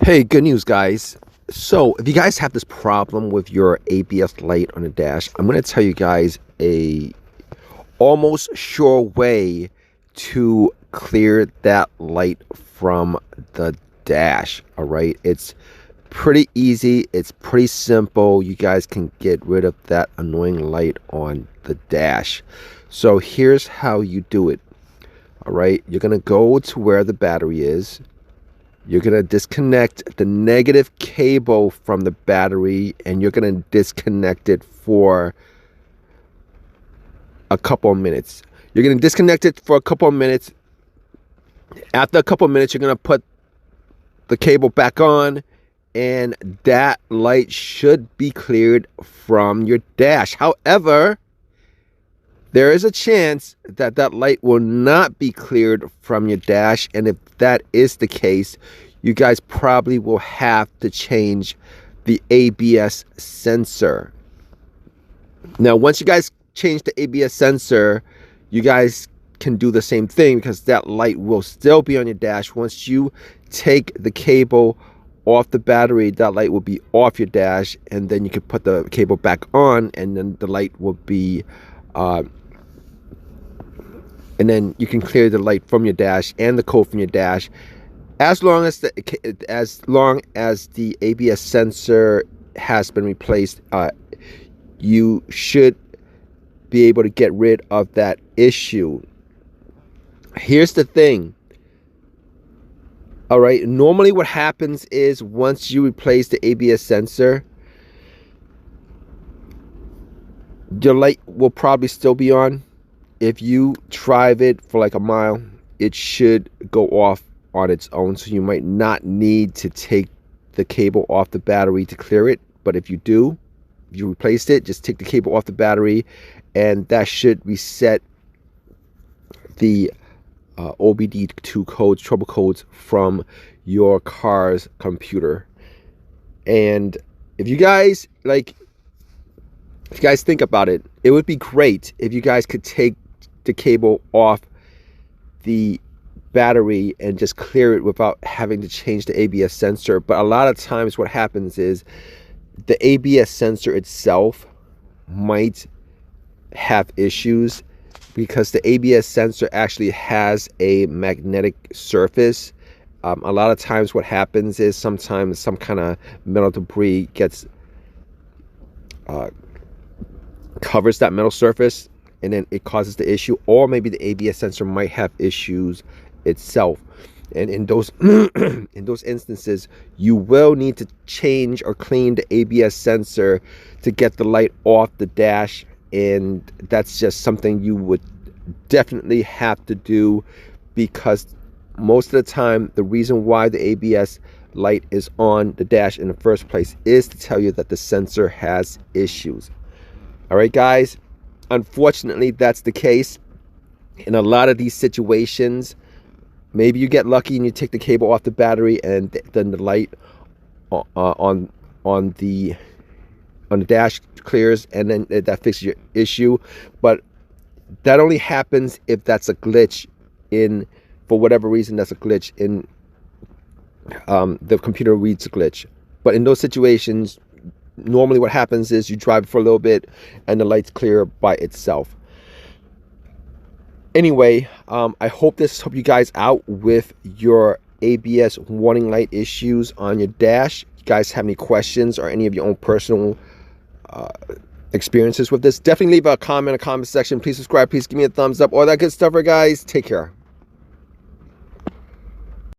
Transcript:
Hey, good news, guys. So, if you guys have this problem with your ABS light on the dash, I'm going to tell you guys a almost sure way to clear that light from the dash. All right, it's pretty easy. It's pretty simple. You guys can get rid of that annoying light on the dash. So, here's how you do it. All right, you're going to go to where the battery is. You're going to disconnect the negative cable from the battery, and you're going to disconnect it for a couple of minutes. You're going to disconnect it for a couple of minutes. After a couple of minutes, you're going to put the cable back on, and that light should be cleared from your dash. However, there is a chance that that light will not be cleared from your dash, and if that is the case, you guys probably will have to change the ABS sensor. Now, once you guys change the ABS sensor, you guys can do the same thing because that light will still be on your dash. Once you take the cable off the battery, that light will be off your dash, and then you can put the cable back on, and then the light will be and then you can clear the light from your dash and the code from your dash, as long as the ABS sensor has been replaced. You should be able to get rid of that issue. Here's the thing. All right, normally what happens is once you replace the ABS sensor, your light will probably still be on. If you drive it for like a mile, it should go off on its own. So you might not need to take the cable off the battery to clear it. But if you do, if you replaced it, just take the cable off the battery, and that should reset the OBD2 codes, trouble codes from your car's computer. And if you guys think about it, it would be great if you guys could take the cable off the battery and just clear it without having to change the ABS sensor. But a lot of times what happens is the ABS sensor itself might have issues because the ABS sensor actually has a magnetic surface. A lot of times what happens is sometimes some kind of metal debris gets covers that metal surface, and then it causes the issue, or maybe the ABS sensor might have issues itself. And in those in those instances, you will need to change or clean the ABS sensor to get the light off the dash, and that's just something you would definitely have to do, because most of the time the reason why the ABS light is on the dash in the first place is to tell you that the sensor has issues. All right, guys, unfortunately, that's the case in a lot of these situations. Maybe you get lucky and you take the cable off the battery, and then the light on the dash clears, and then that fixes your issue. But that only happens if that's a glitch in, for whatever reason, that's a glitch in the computer reads a glitch. But in those situations, normally what happens is you drive for a little bit and the light's clear by itself. Anyway, I hope this helped you guys out with your ABS warning light issues on your dash. If you guys have any questions or any of your own personal experiences with this, definitely leave a comment in the comment section. Please subscribe, please give me a thumbs up, all that good stuff. Right, guys, take care.